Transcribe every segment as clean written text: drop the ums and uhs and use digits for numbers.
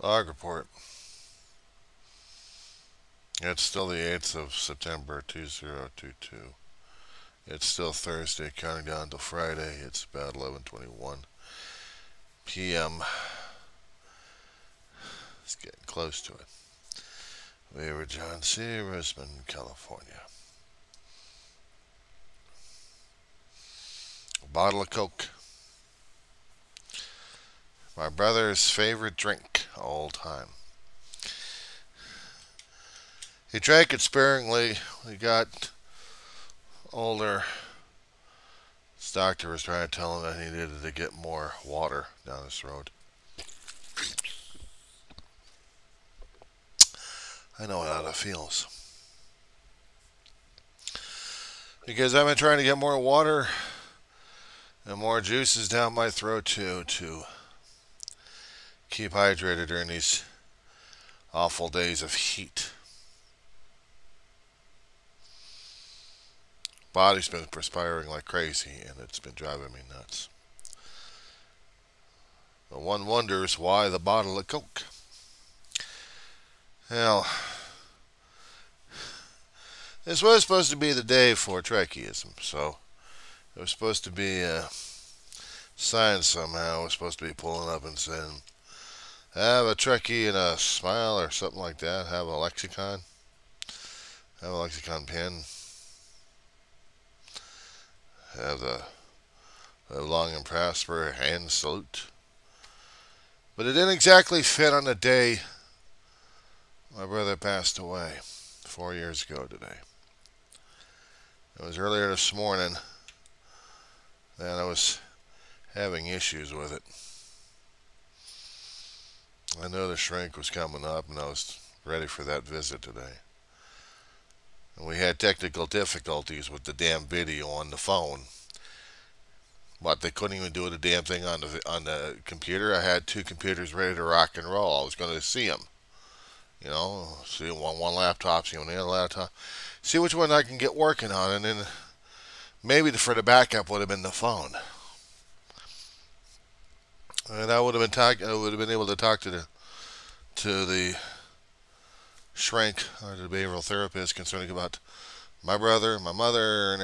Log report. It's still the 8th of September 2022. It's still Thursday, counting down to Friday. It's about 11:21 p.m. It's getting close to it. We were John C. Roseman, California. A bottle of Coke. My brother's favorite drink all time. He drank it sparingly when he got older. His doctor was trying to tell him that he needed to get more water down his throat. I know how that feels. Because I've been trying to get more water and more juices down my throat too, to keep hydrated during these awful days of heat. Body's been perspiring like crazy, and it's been driving me nuts. But one wonders why the bottle of Coke. Well, this was supposed to be the day for Trekkiesm, so it was supposed to be a sign somehow. It was supposed to be pulling up and saying, have a Trekkie and a smile or something like that. Have a lexicon. Have a lexicon pen. Have the live long and prosper hand salute. But it didn't exactly fit on the day my brother passed away 4 years ago today. It was earlier this morning that I was having issues with it. I knew the shrink was coming up, and I was ready for that visit today. And we had technical difficulties with the damn video on the phone. But they couldn't even do the damn thing on the computer. I had two computers ready to rock and roll. I was going to see them. You know, see one laptop, see on the other laptop. See which one I can get working on, and then maybe for the backup would have been the phone. And I would have been able to talk to the shrink or the behavioral therapist concerning about my brother, my mother, and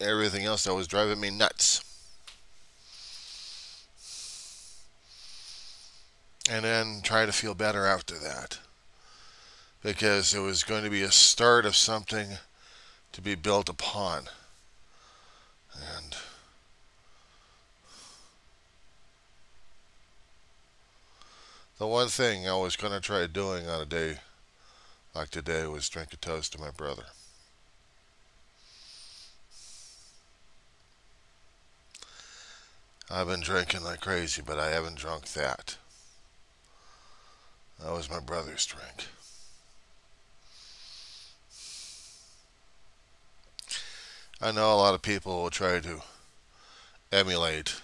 everything else that was driving me nuts. And then try to feel better after that, because it was going to be a start of something to be built upon. And the one thing I was going to try doing on a day like today was drink a toast to my brother. I've been drinking like crazy, but I haven't drunk that. That was my brother's drink. I know a lot of people will try to emulate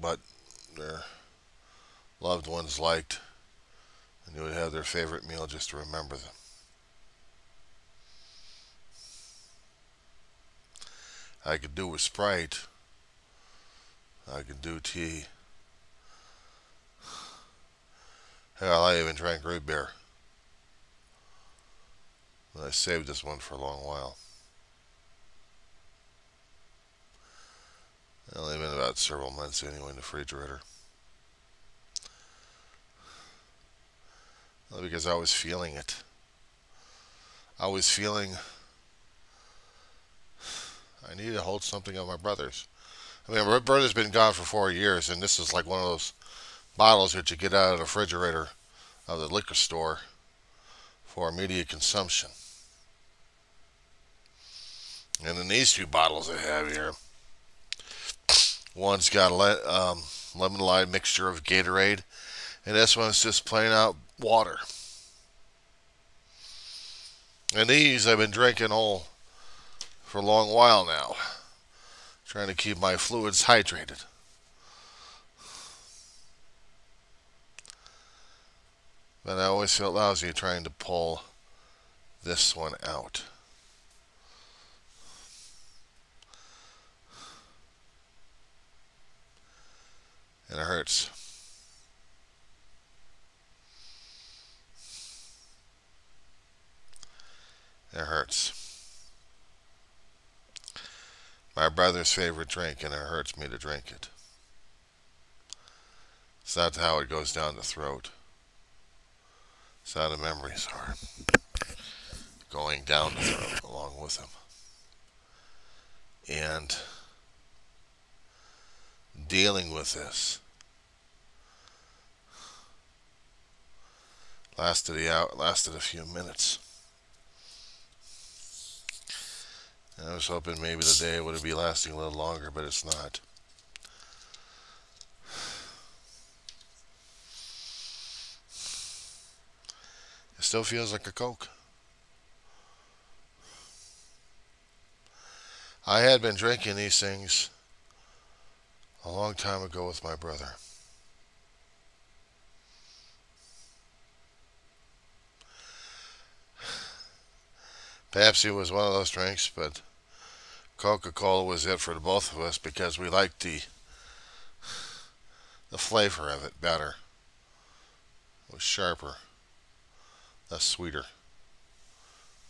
what their loved ones liked, and you would have their favorite meal just to remember them. I could do with Sprite. I could do tea. Hell, I even drank root beer. But I saved this one for a long while. It's only been about several months anyway in the refrigerator. Well, because I was feeling it. I was feeling I need to hold something of my brother's. I mean, my brother's been gone for 4 years, and this is like one of those bottles that you get out of the refrigerator of the liquor store for immediate consumption. And then these two bottles I have here, one's got a lemon lime mixture of Gatorade, and this one's just plain out water. And these I've been drinking all for a long while now, trying to keep my fluids hydrated. But I always feel lousy trying to pull this one out. And it hurts. My brother's favorite drink, and it hurts me to drink it. It's not how it goes down the throat. It's how the memories are going down the throat along with him. And dealing with this lasted a few minutes. And I was hoping maybe the day would be lasting a little longer, but it's not. It still feels like a Coke. I had been drinking these things a long time ago with my brother. Pepsi was one of those drinks, but Coca-Cola was it for the both of us because we liked the flavor of it better. It was sharper, less sweeter,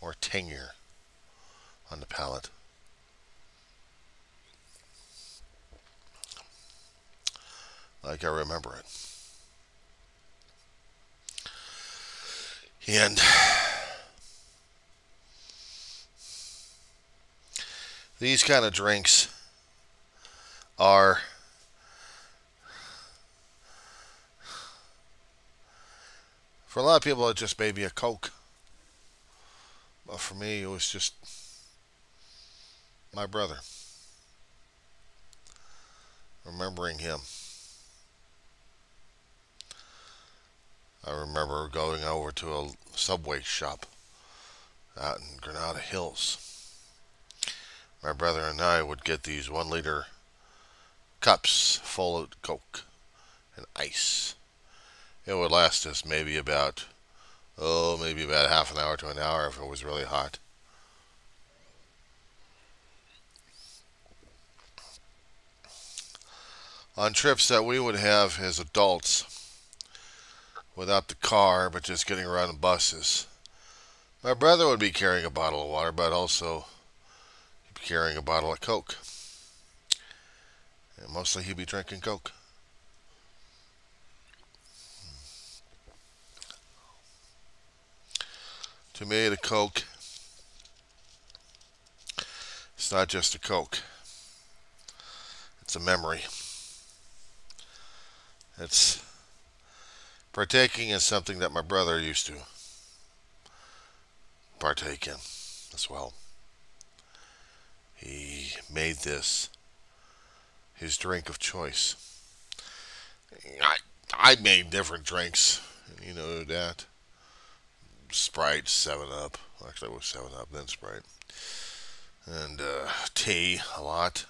more tangier on the palate. Like I remember it. And these kind of drinks are for a lot of people, it just may be a Coke. But for me, it was just my brother. Remembering him. I remember going over to a Subway shop out in Granada Hills. My brother and I would get these 1 liter cups full of Coke and ice. It would last us maybe about half an hour to an hour if it was really hot. On trips that we would have as adults, without the car, but just getting around in buses, my brother would be carrying a bottle of water, but also he'd be carrying a bottle of Coke. And mostly he'd be drinking Coke. To me, the Coke, it's not just a Coke. It's a memory. It's partaking in something that my brother used to partake in as well. He made this his drink of choice. I made different drinks, you know that. Sprite, 7-Up. Actually, it was 7-Up, then Sprite. And tea, a lot.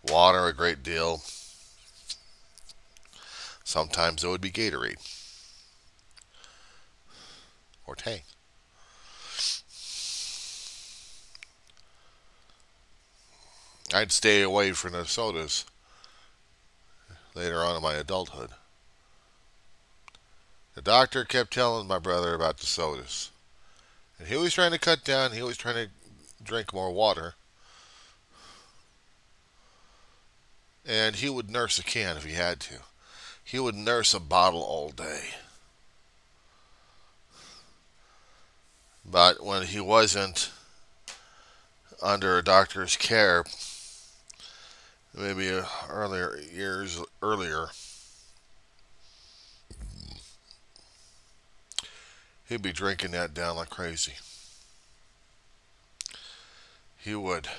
Water, a great deal. Sometimes it would be Gatorade. Or Tang. I'd stay away from the sodas later on in my adulthood. The doctor kept telling my brother about the sodas. And he was trying to cut down. He was trying to drink more water. And he would nurse a can if he had to. He would nurse a bottle all day. But when he wasn't under a doctor's care, maybe years earlier, he'd be drinking that down like crazy. He would.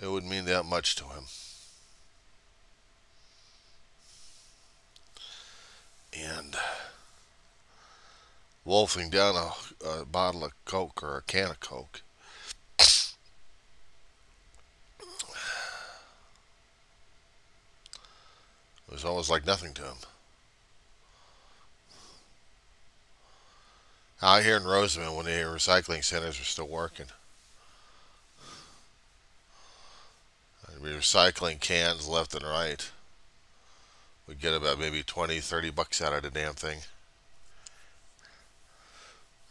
It would mean that much to him. And wolfing down a bottle of Coke or a can of Coke, it was almost like nothing to him. Out here in Rosamond, when the recycling centers were still working, I'd be recycling cans left and right. We'd get about maybe 20, 30 bucks out of the damn thing.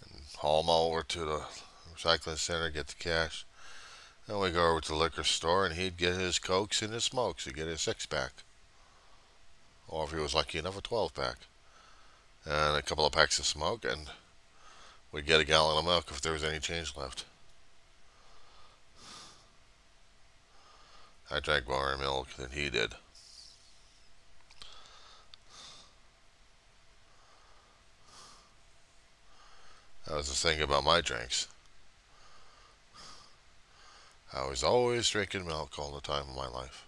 And haul them all over to the recycling center, get the cash. Then we go over to the liquor store, and he'd get his Cokes and his smokes. He'd get his 6-pack. Or if he was lucky enough, a 12-pack. And a couple of packs of smoke, and we'd get a gallon of milk if there was any change left. I drank more milk than he did. That was the thing about my drinks. I was always drinking milk all the time of my life.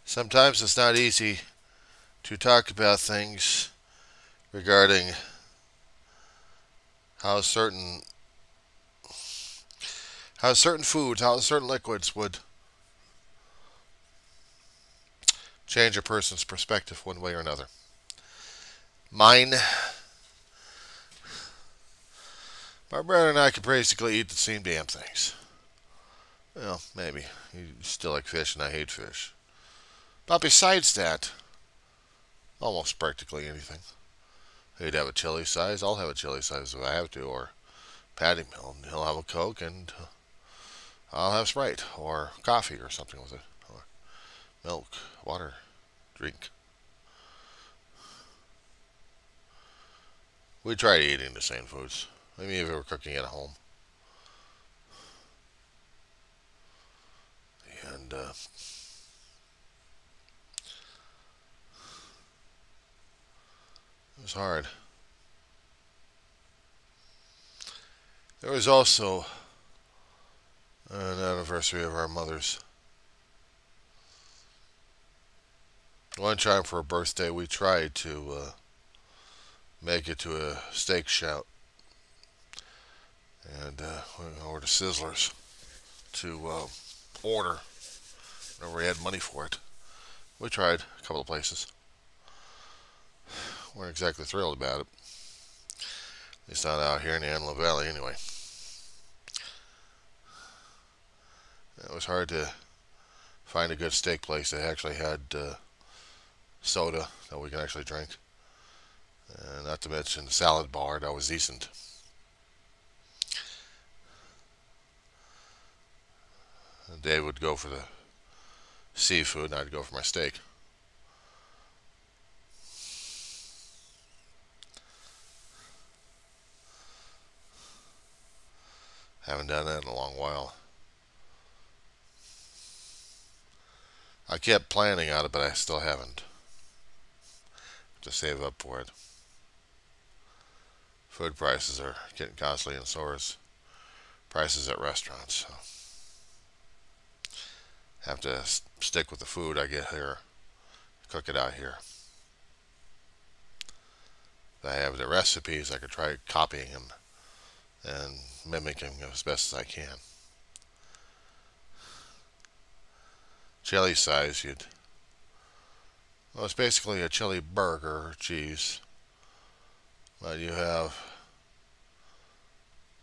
Sometimes it's not easy to talk about things regarding how certain foods, how certain liquids would change a person's perspective one way or another. Mine, my brother and I could basically eat the same damn things. Well, maybe. You still like fish and I hate fish. But besides that, almost practically anything. He'd have a chili size, I'll have a chili size if I have to, or patty melt. He'll have a Coke and I'll have Sprite or coffee or something with it, or milk, water, drink. We try eating the same foods. Maybe if we were cooking at home. And it was hard. There was also an anniversary of our mother's. One time for her birthday, we tried to make it to a steak shout. And we went over to Sizzlers to order whenever we had money for it. We tried a couple of places. Weren't exactly thrilled about it. At least not out here in the Antelope Valley anyway. It was hard to find a good steak place that actually had soda that we could actually drink. And not to mention the salad bar that was decent. And Dave would go for the seafood and I'd go for my steak. Haven't done that in a long while. I kept planning on it, but I still haven't. To save up for it. Food prices are getting costly, and so is prices at restaurants. So have to stick with the food I get here, cook it out here. If I have the recipes, I could try copying them and mimicking them as best as I can. Chili size, well, it's basically a chili burger, cheese. But you have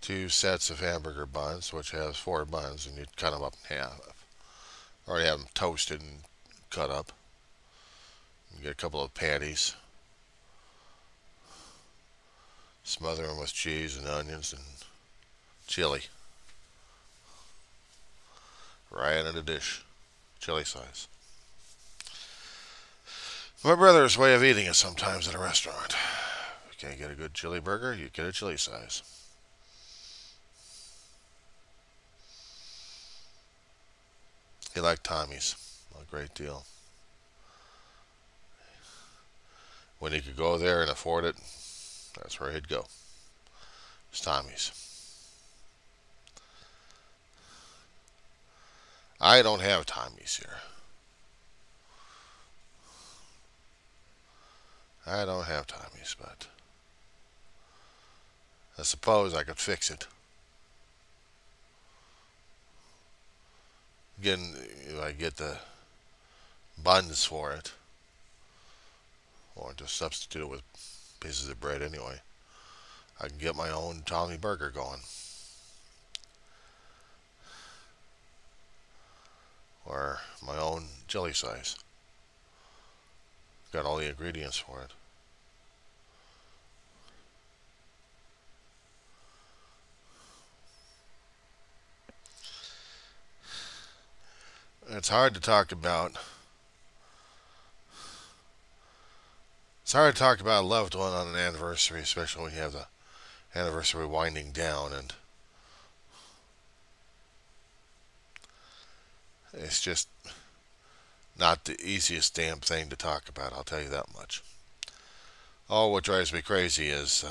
2 sets of hamburger buns, which has 4 buns, and you'd cut them up in half. Already have them toasted and cut up. You get a couple of patties. Smother them with cheese and onions and chili. Right in a dish. Chili size. My brother's way of eating it sometimes at a restaurant. If you can't get a good chili burger, you get a chili size. He liked Tommy's a great deal. When he could go there and afford it, that's where he'd go. It's Tommy's. I don't have Tommy's here. I don't have Tommy's, but I suppose I could fix it. Again, if I get the buns for it, or just substitute it with pieces of bread anyway, I can get my own Tommy burger going. or my own jelly size. Got all the ingredients for it. It's hard to talk about. It's hard to talk about a loved one on an anniversary, especially when you have the anniversary winding down, and it's just not the easiest damn thing to talk about, I'll tell you that much. Oh, what drives me crazy is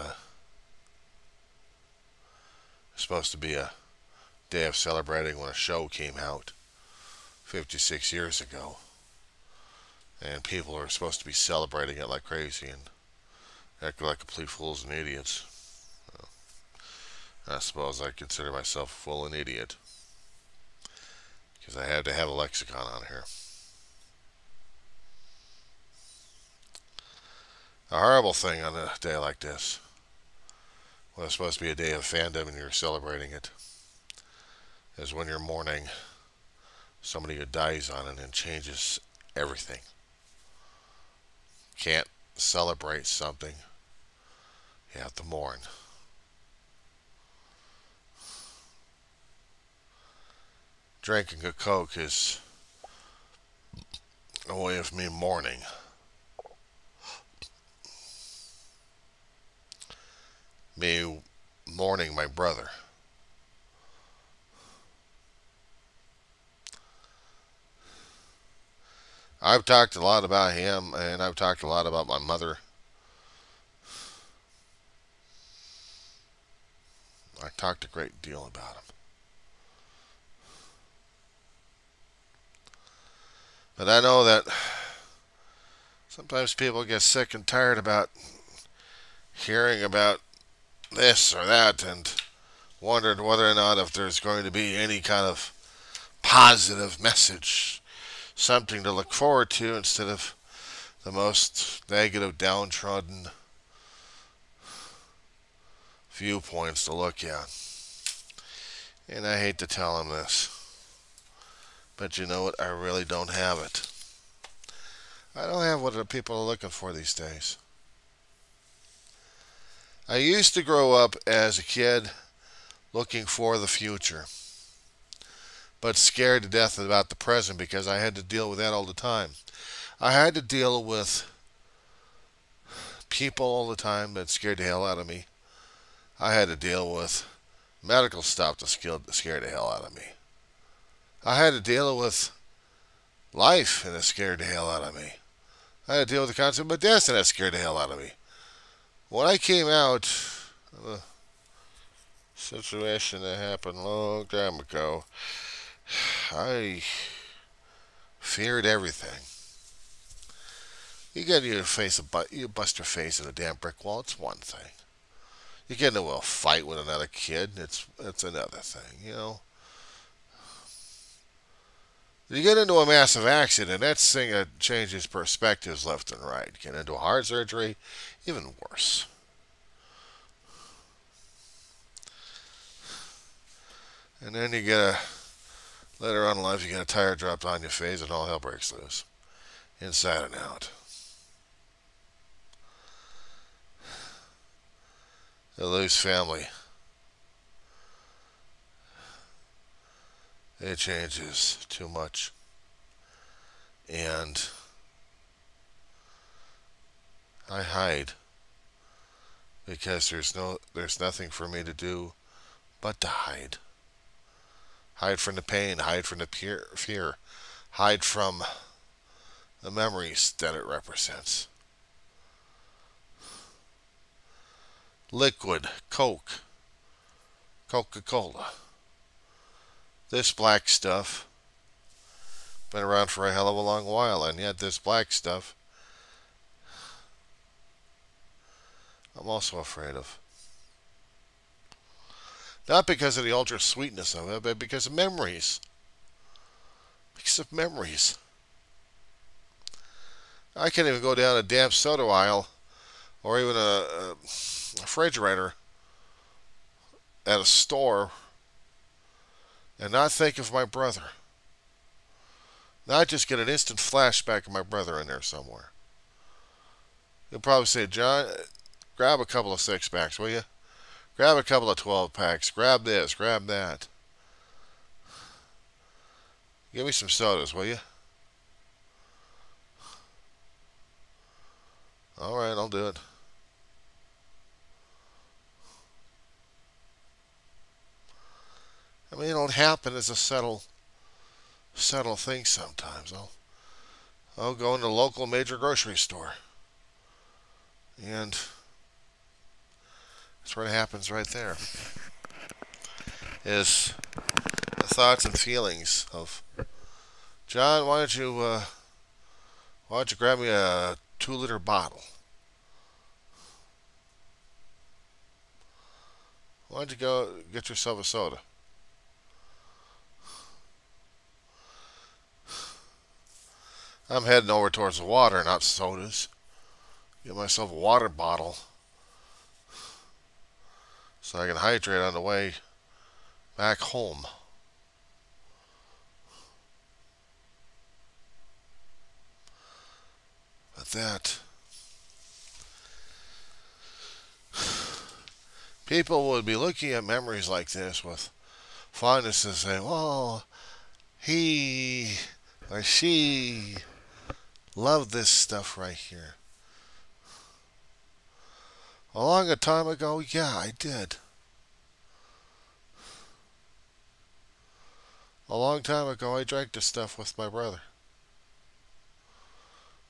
it's supposed to be a day of celebrating when a show came out 56 years ago. And people are supposed to be celebrating it like crazy and acting like complete fools and idiots. Well, I suppose I consider myself a fool and idiot, because I had to have a lexicon on here. A horrible thing on a day like this, when it's supposed to be a day of fandom and you're celebrating it, is when you're mourning somebody who dies on it and changes everything. Can't celebrate something, you have to mourn. Drinking a Coke is a way of me mourning. Me mourning my brother. I've talked a lot about him, and I've talked a lot about my mother. I talked a great deal about him. But I know that sometimes people get sick and tired about hearing about this or that and wondered whether or not if there's going to be any kind of positive message, something to look forward to instead of the most negative, downtrodden viewpoints to look at. And I hate to tell him this, but you know what? I really don't have it. I don't have what the people are looking for these days. I used to grow up as a kid looking for the future, but scared to death about the present because I had to deal with that all the time. I had to deal with people all the time that scared the hell out of me. I had to deal with medical stuff that scared the hell out of me. I had to deal with life and it scared the hell out of me. I had to deal with the concept of death and that scared the hell out of me. When I came out of a situation that happened a long time ago, I feared everything. You bust your face in a damn brick wall, it's one thing. You get into a fight with another kid, it's another thing, you know. You get into a massive accident, that thing that changes perspectives left and right. Get into a heart surgery, even worse. And then you get later on in life, you get a tire dropped on your face and all hell breaks loose. Inside and out. You lose family. It changes too much. And I hide because there's nothing for me to do but to hide. Hide from the pain, hide from the fear, hide from the memories that it represents. Liquid, Coke, Coca-Cola. This black stuff been around for a hell of a long while, and yet this black stuff I'm also afraid of. Not because of the ultra sweetness of it, but because of memories. Because of memories. I can't even go down a damn soda aisle or even a refrigerator at a store and not think of my brother. Now I just get an instant flashback of my brother in there somewhere. He'll probably say, John, grab a couple of 6-packs, will you? Grab a couple of 12-packs. Grab this, grab that. Give me some sodas, will you? All right, I'll do it. I mean, it'll happen as a subtle thing sometimes. I'll go into the local major grocery store, and that's what happens right there. Is the thoughts and feelings of, John, why don't you grab me a 2-liter bottle? Why don't you go get yourself a soda? I'm heading over towards the water, not sodas. Get myself a water bottle so I can hydrate on the way back home. But that, people would be looking at memories like this with fondness and say, well, he or she loved this stuff right here. A long time ago, yeah, I did. A long time ago, I drank this stuff with my brother.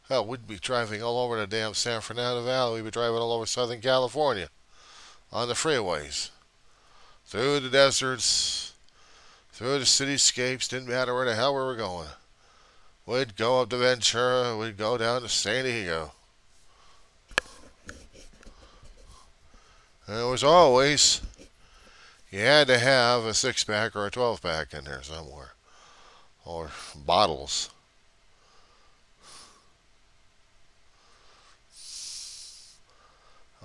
Hell, we'd be driving all over the damn San Fernando Valley. We'd be driving all over Southern California on the freeways, through the deserts, through the cityscapes. Didn't matter where the hell we were going. We'd go up to Ventura. We'd go down to San Diego. And it was always, you had to have a 6-pack or a 12-pack in there somewhere. Or bottles.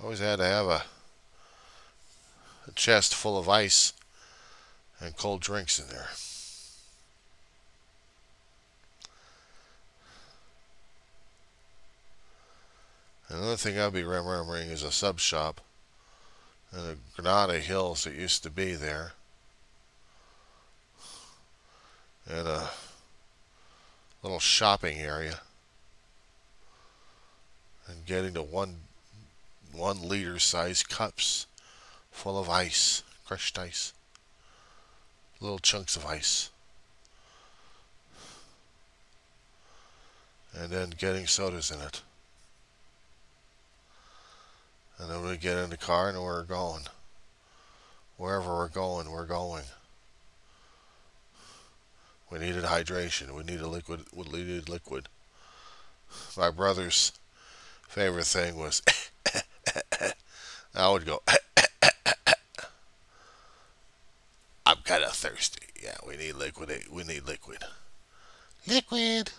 Always had to have a chest full of ice and cold drinks in there. Another thing I'll be remembering is a sub shop in the Granada Hills that used to be there. And a little shopping area. And getting to 1-liter size cups full of ice, crushed ice. Little chunks of ice. And then getting sodas in it. And then we get in the car and we're going. Wherever we're going, we're going. We needed hydration. We needed liquid. We needed liquid. My brother's favorite thing was I would go, I'm kind of thirsty. Yeah, we need liquid. We need liquid. Liquid.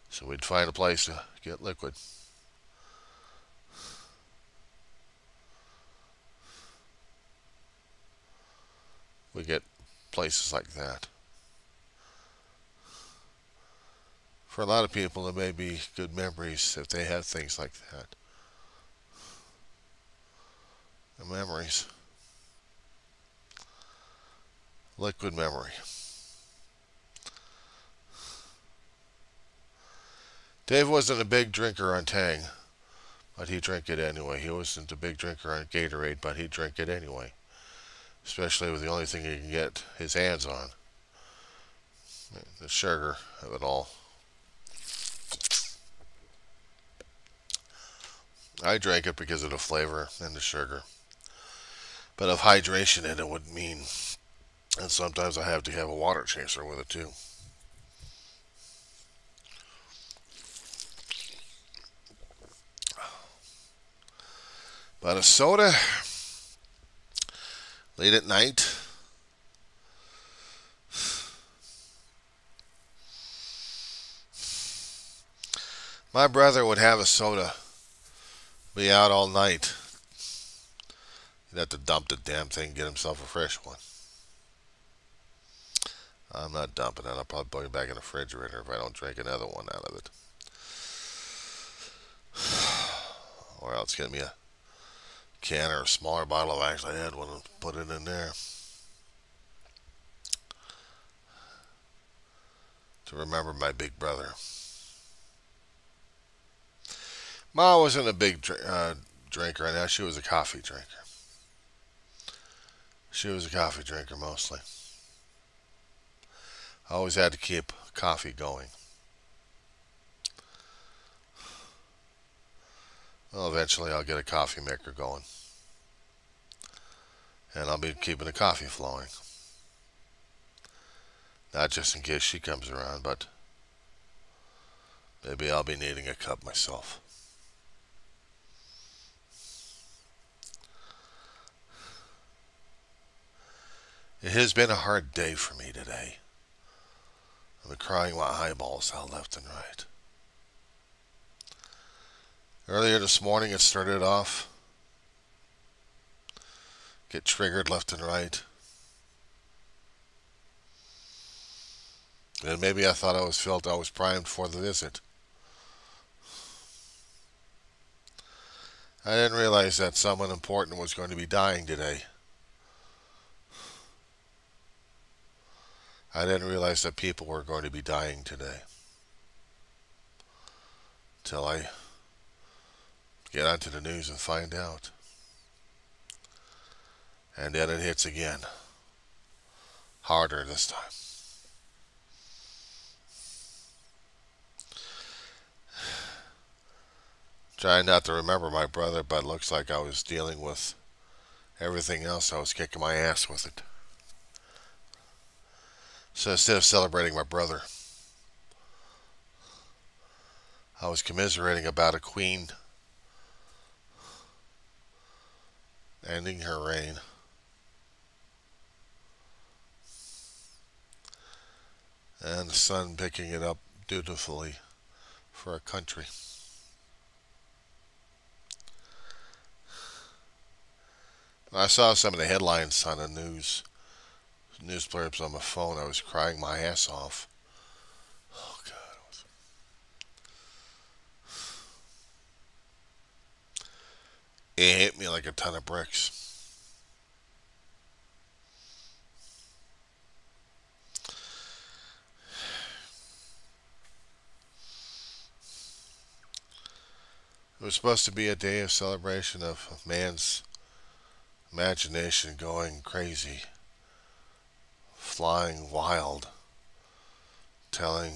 So we'd find a place to get liquid. We get places like that. For a lot of people, it may be good memories if they have things like that. The memories. Liquid memory. Dave wasn't a big drinker on Tang, but he drank it anyway. He wasn't a big drinker on Gatorade, but he drank it anyway. Especially with the only thing he can get his hands on. The sugar of it all. I drank it because of the flavor and the sugar. But of hydration in it would mean, and sometimes I have to have a water chaser with it too. But a soda late at night, my brother would have a soda, be out all night. He'd have to dump the damn thing, get himself a fresh one. I'm not dumping it. I'll probably put it back in the refrigerator if I don't drink another one out of it. Or else get me a can or a smaller bottle. I actually had one and put it in there. To remember my big brother. Ma wasn't a big drinker, and she was a coffee drinker. She was a coffee drinker mostly. I always had to keep coffee going. Well, eventually I'll get a coffee maker going. And I'll be keeping the coffee flowing. Not just in case she comes around, but maybe I'll be needing a cup myself. It has been a hard day for me today. I've been crying my eyeballs out left and right. Earlier this morning it started off. Get triggered left and right. And maybe I thought I was primed for the visit. I didn't realize that someone important was going to be dying today. I didn't realize that people were going to be dying today. Till I get onto the news and find out. And then it hits again. Harder this time. Trying not to remember my brother, but it looks like I was dealing with everything else. I was kicking my ass with it. So instead of celebrating my brother, I was commiserating about a queen ending her reign. And the son picking it up dutifully for a country. When I saw some of the headlines on the news blurbs on my phone, I was crying my ass off. Oh, God. It hit me like a ton of bricks. It was supposed to be a day of celebration of man's imagination going crazy, flying wild, telling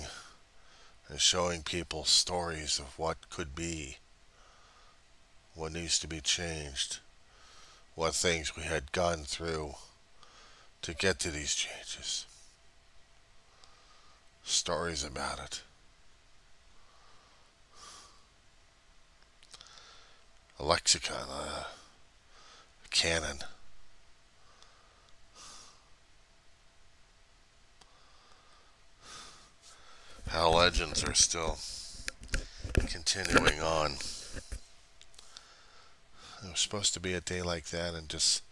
and showing people stories of what could be, what needs to be changed, what things we had gone through to get to these changes. Stories about it. A lexicon, a canon. How legends are still continuing on. It was supposed to be a day like that and just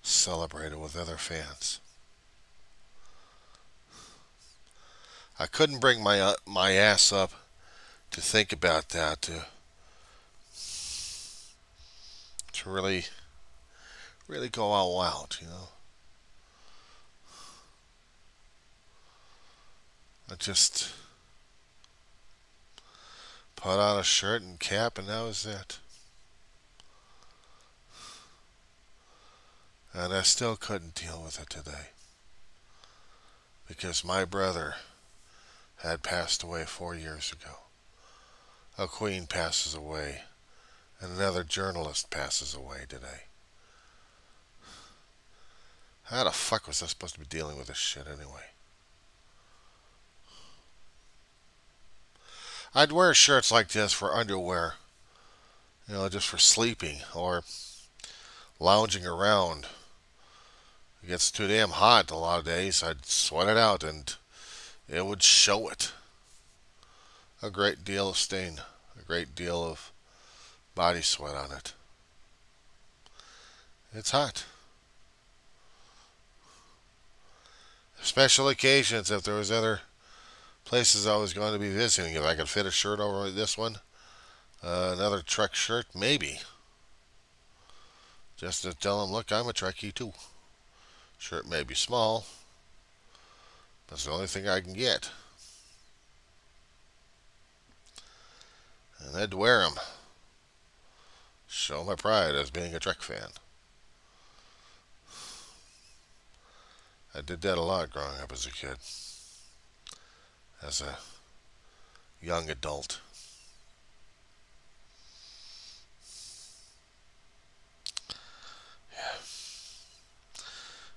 celebrate it with other fans. I couldn't bring my ass up to think about that, to really go all out, you know. I just put on a shirt and cap and that was it. And I still couldn't deal with it today. Because my brother had passed away 4 years ago. A queen passes away. And another journalist passes away today. How the fuck was I supposed to be dealing with this shit anyway? I'd wear shirts like this for underwear. You know, just for sleeping or lounging around. It gets too damn hot a lot of days. I'd sweat it out and it would show it. A great deal of stain. A great deal of body sweat on it. It's hot. Special occasions, if there was other places I was going to be visiting, if I could fit a shirt over this one, another Trek shirt, maybe. Just to tell them, look, I'm a Trekkie too. Shirt may be small, but it's the only thing I can get. And I'd wear them. Show my pride as being a Trek fan. I did that a lot growing up as a kid. As a young adult. Yeah.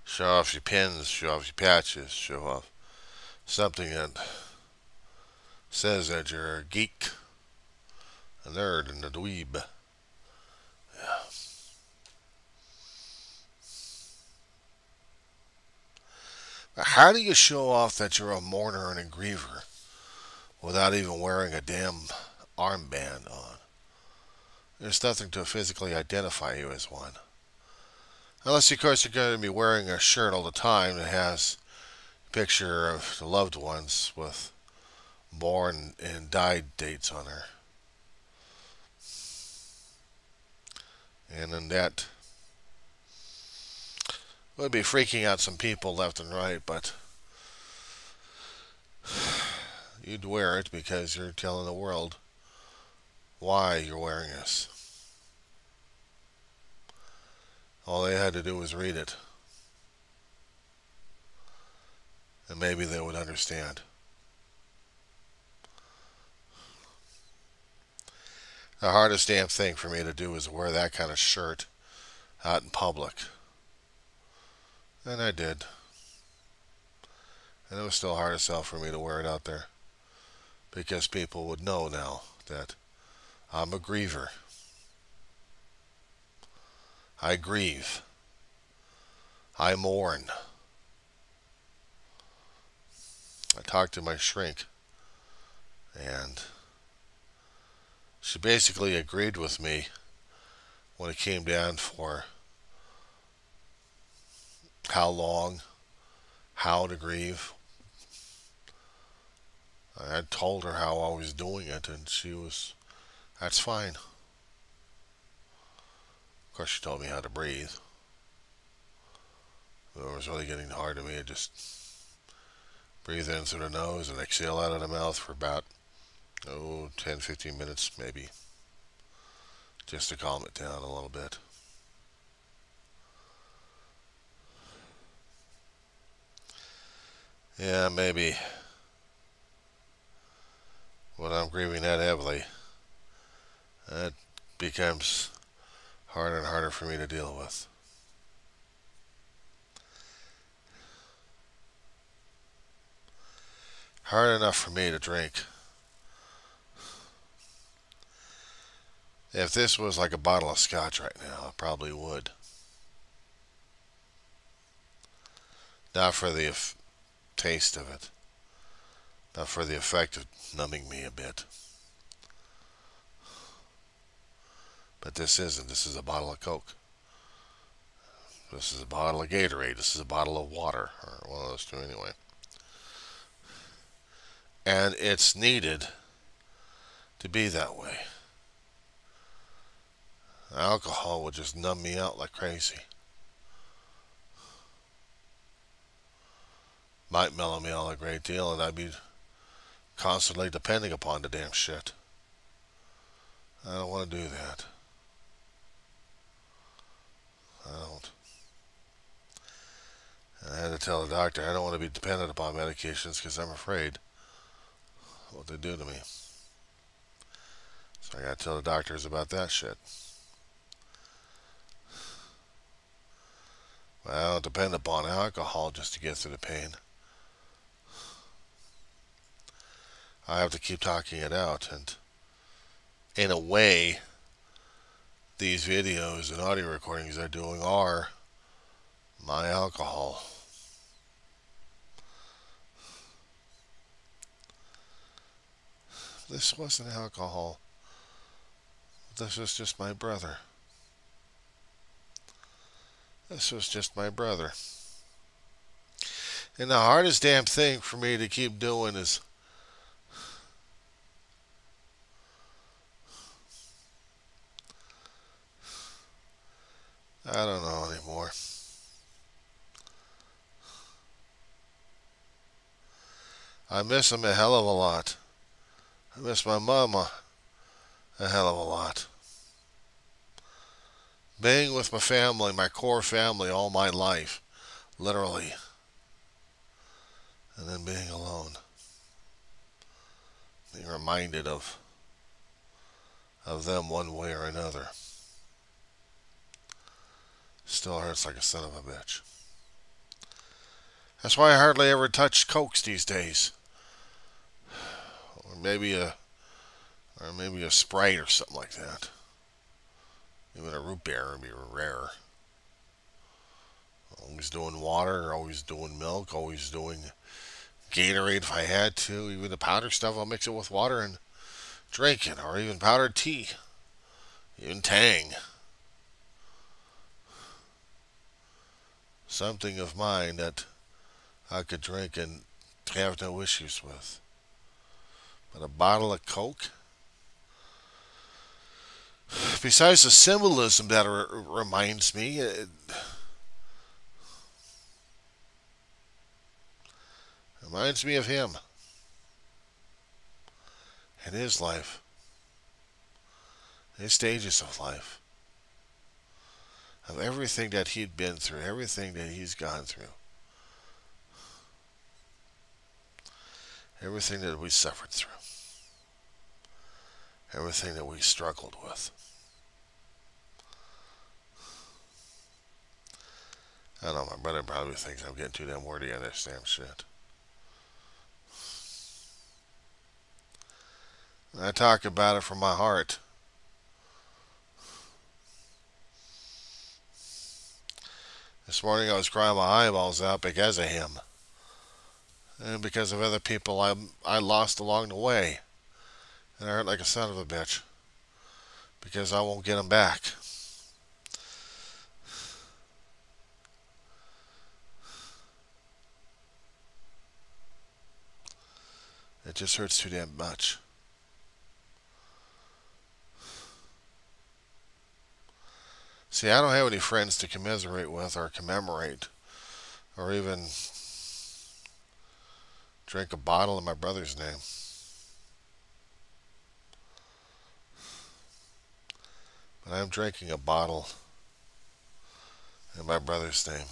Show off your pins, show off your patches, show off something that says that you're a geek, a nerd, and a dweeb. Yeah. But how do you show off that you're a mourner and a griever without even wearing a damn armband on? There's nothing to physically identify you as one. Unless, of course, you're going to be wearing a shirt all the time that has a picture of the loved ones with born and died dates on her. And then that would be freaking out some people left and right, but you'd wear it because you're telling the world why you're wearing this. All they had to do was read it. And maybe they would understand. The hardest damn thing for me to do is wear that kind of shirt out in public. And I did. And it was still hard as hell for me to wear it out there. Because people would know now that I'm a griever. I grieve. I mourn. I talked to my shrink, and she basically agreed with me when it came down for how long, how to grieve. I had told her how I was doing it, and she was, that's fine. Of course, she told me how to breathe. It was really getting hard to me to just breathe in through the nose and exhale out of the mouth for about, 10, 15 minutes maybe. Just to calm it down a little bit. Yeah, maybe when I'm grieving that heavily, that becomes harder and harder for me to deal with. Hard enough for me to drink. If this was like a bottle of scotch right now, I probably would. Not for the taste of it. Not for the effect of numbing me a bit. But this isn't. This is a bottle of Coke. This is a bottle of Gatorade. This is a bottle of water. Or one of those two anyway. And it's needed to be that way. Alcohol would just numb me out like crazy. Might mellow me out a great deal, and I'd be constantly depending upon the damn shit. I don't want to do that. I don't. And I had to tell the doctor I don't want to be dependent upon medications because I'm afraid what they do to me. So I got to tell the doctors about that shit. I don't depend upon alcohol just to get through the pain. I have to keep talking it out, and in a way, these videos and audio recordings I'm doing are my alcohol. This wasn't alcohol. This was just my brother. This was just my brother. And the hardest damn thing for me to keep doing is I don't know anymore. I miss him a hell of a lot. I miss my mama a hell of a lot. Being with my family, my core family, all my life, literally, and then being alone, being reminded of them one way or another, still hurts like a son of a bitch. That's why I hardly ever touch cokes these days, or maybe a Sprite or something like that. Even a root beer would be rare. Always doing water, always doing milk, always doing Gatorade if I had to. Even the powder stuff, I'll mix it with water and drink it, or even powdered tea, even Tang. Something of mine that I could drink and have no issues with. But a bottle of Coke, besides the symbolism that reminds me, it reminds me of him and his life, his stages of life, of everything that he'd been through, everything that he's gone through, everything that we suffered through, everything that we struggled with. I don't know, my brother probably thinks I'm getting too damn wordy on this damn shit. I talk about it from my heart. This morning I was crying my eyeballs out because of him. And because of other people I lost along the way. And I hurt like a son of a bitch. Because I won't get them back. It just hurts too damn much. See, I don't have any friends to commiserate with or commemorate or even drink a bottle in my brother's name. But I'm drinking a bottle in my brother's name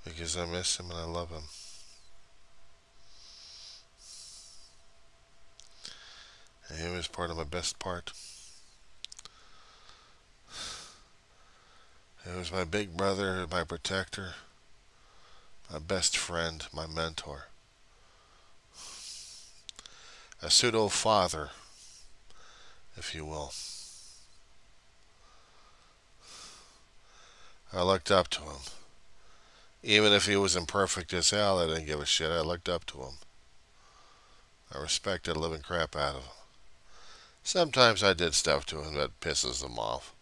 because I miss him and I love him. And he was part of my best part. He was my big brother, my protector, my best friend, my mentor. A pseudo father, if you will. I looked up to him. Even if he was imperfect as hell, I didn't give a shit. I looked up to him. I respected the living crap out of him. Sometimes I did stuff to him that pisses him off.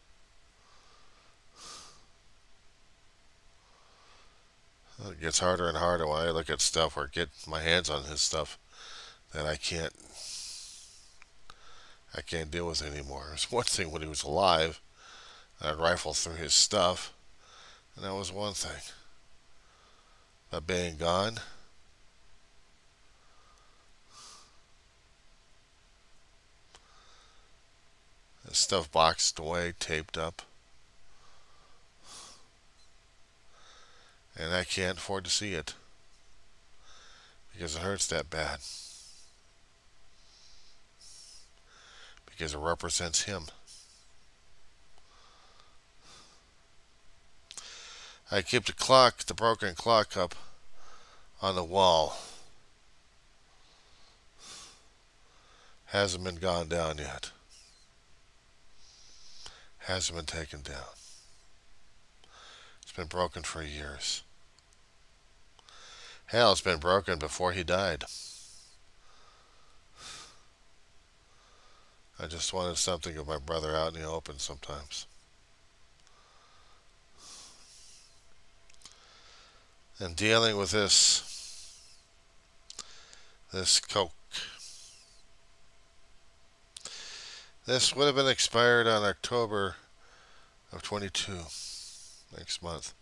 It gets harder and harder when I look at stuff or get my hands on his stuff that I can't deal with anymore. It was one thing when he was alive, I'd rifle through his stuff, and that was one thing. But being gone, his stuff boxed away, taped up, and I can't afford to see it because it hurts that bad. Because it represents him. I keep the broken clock up on the wall. Hasn't been gone down yet. Hasn't been taken down. It's been broken for years. Hell, it's been broken before he died. I just wanted something of my brother out in the open sometimes. and dealing with this coke. This would have been expired on October of 22, next month.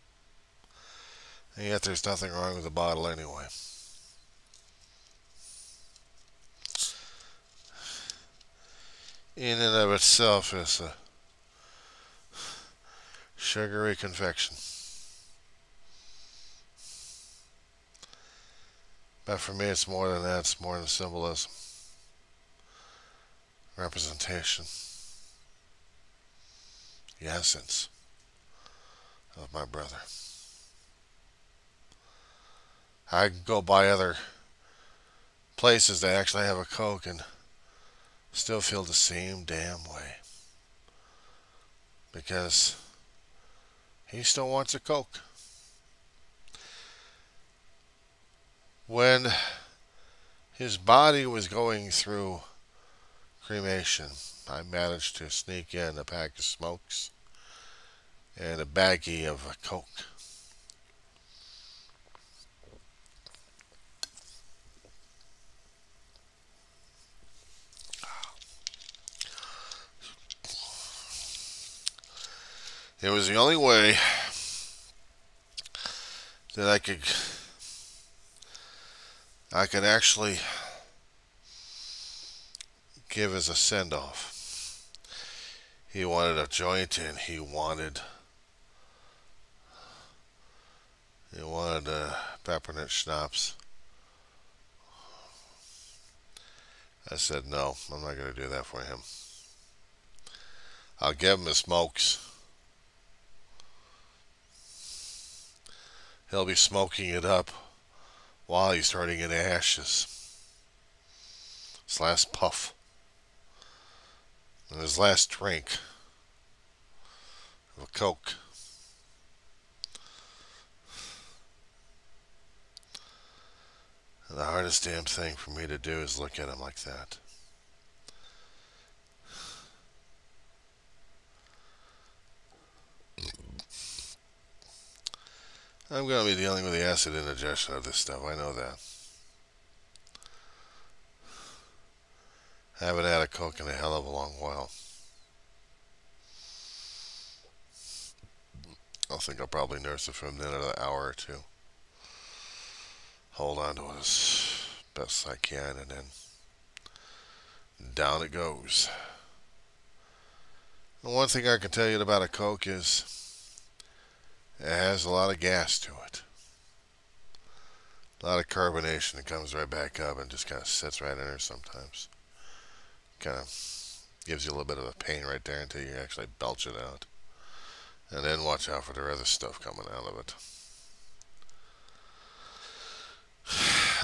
And yet there's nothing wrong with the bottle anyway. In and of itself is a sugary confection. But for me it's more than that, it's more than symbolism. Representation. The essence of my brother. I can go by other places that actually have a Coke and still feel the same damn way. Because he still wants a Coke. When his body was going through cremation, I managed to sneak in a pack of smokes and a baggie of a Coke. It was the only way that I could actually give as a send-off. He wanted a joint and he wanted a peppermint schnapps. I said, no, I'm not going to do that for him. I'll give him his smokes. He'll be smoking it up while he's turning into ashes. His last puff. And his last drink of a Coke. And the hardest damn thing for me to do is look at him like that. I'm going to be dealing with the acid indigestion of this stuff. I know that. I haven't had a Coke in a hell of a long while. I think I'll probably nurse it for another hour or two. Hold on to it as best I can, and then down it goes. And one thing I can tell you about a Coke is it has a lot of gas to it. A lot of carbonation that comes right back up and just kind of sits right in there sometimes. Kind of gives you a little bit of a pain right there until you actually belch it out. And then watch out for the other stuff coming out of it.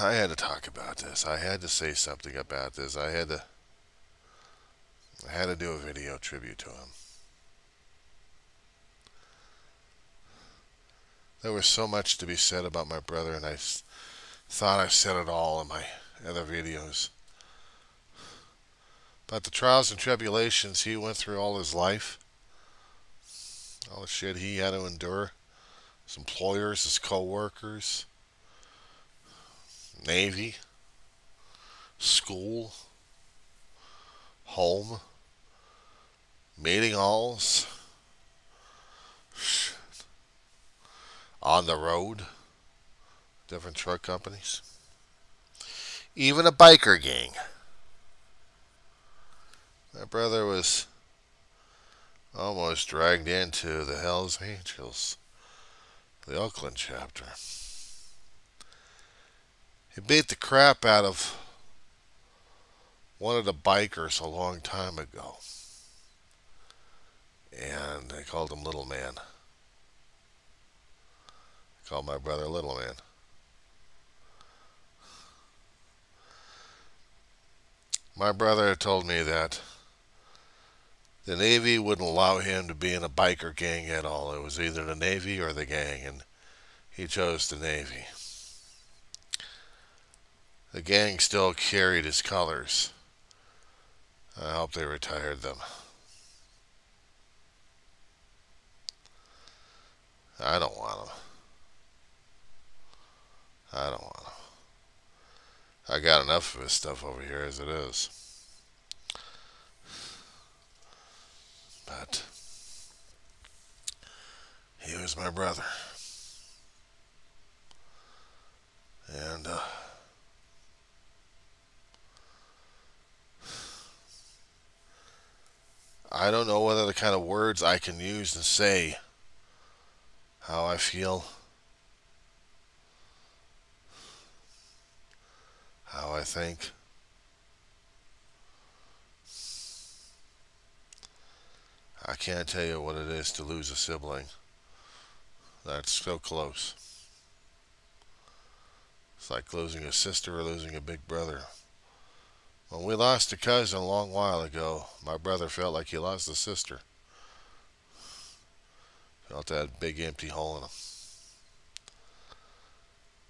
I had to talk about this. I had to say something about this. I had to do a video tribute to him. There was so much to be said about my brother, and I thought I said it all in my other videos. But the trials and tribulations he went through all his life, all the shit he had to endure, his employers, his co-workers, Navy, school, home, meeting halls, on the road, different truck companies, even a biker gang. My brother was almost dragged into the Hells Angels, the Oakland chapter. He beat the crap out of one of the bikers a long time ago, and they called him Little Man. I called my brother Little Man. My brother told me that the Navy wouldn't allow him to be in a biker gang at all. It was either the Navy or the gang, and he chose the Navy. The gang still carried his colors. I hope they retired them. I don't want them. I don't want to. I got enough of his stuff over here as it is. But he was my brother. And I don't know what other kind of words I can use to say how I feel, how I think. I can't tell you what it is to lose a sibling. That's so close. It's like losing a sister or losing a big brother. When we lost a cousin a long while ago, my brother felt like he lost a sister. Felt that big empty hole in him.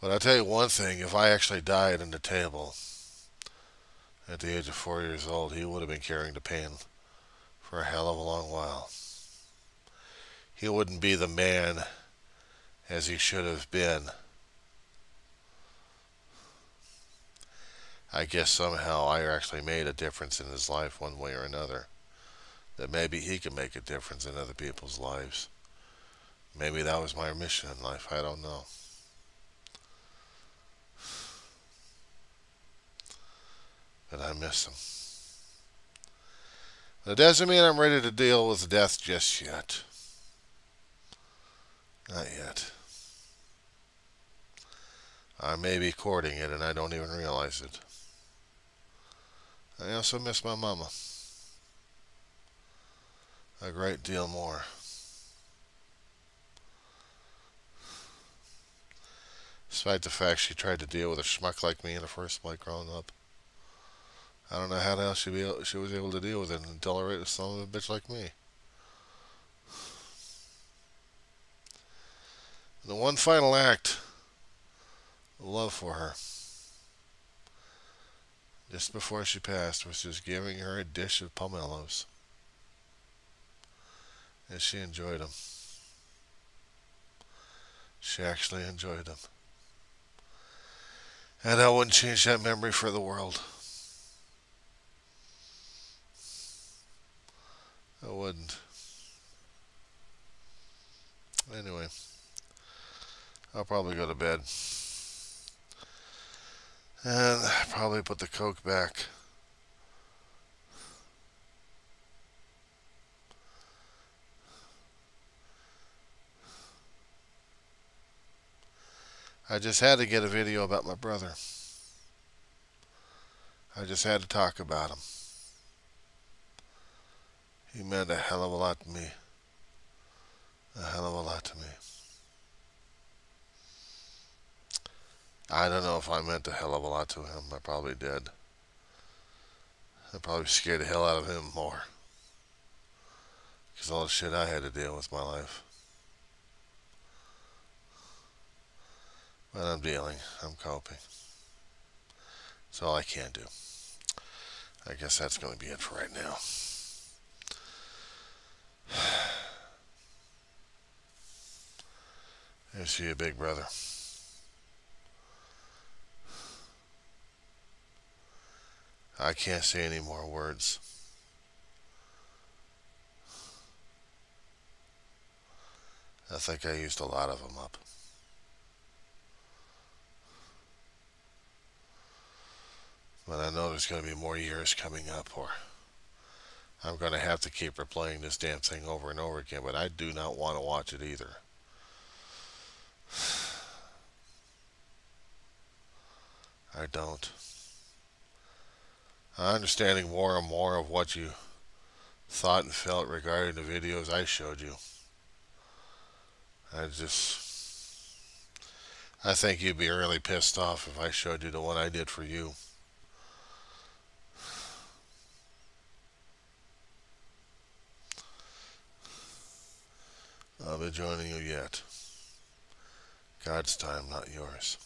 But I'll tell you one thing, if I actually died on the table at the age of 4 years old, he would have been carrying the pain for a hell of a long while. He wouldn't be the man as he should have been. I guess somehow I actually made a difference in his life one way or another. That maybe he could make a difference in other people's lives. Maybe that was my mission in life. I don't know. But I miss him. But it doesn't mean I'm ready to deal with death just yet. Not yet. I may be courting it and I don't even realize it. I also miss my mama. A great deal more. Despite the fact she tried to deal with a schmuck like me in the first place growing up. I don't know how the hell she was able to deal with it and tolerate with some of a bitch like me. And the one final act of love for her, just before she passed, was just giving her a dish of pomelos. And she enjoyed them. She actually enjoyed them. And I wouldn't change that memory for the world. I wouldn't. Anyway, I'll probably go to bed. And probably put the Coke back. I just had to get a video about my brother. I just had to talk about him. He meant a hell of a lot to me. A hell of a lot to me. I don't know if I meant a hell of a lot to him. I probably did. I probably scared the hell out of him more. Because all the shit I had to deal with in my life. But I'm dealing. I'm coping. That's all I can do. I guess that's going to be it for right now. Here's you, big brother. I can't say any more words. I think I used a lot of them up. But I know there's going to be more years coming up, or I'm going to have to keep replaying this damn thing over and over again, but I do not want to watch it either. I don't. I'm understanding more and more of what you thought and felt regarding the videos I showed you. I think you'd be really pissed off if I showed you the one I did for you. I'll be joining you yet. God's time, not yours.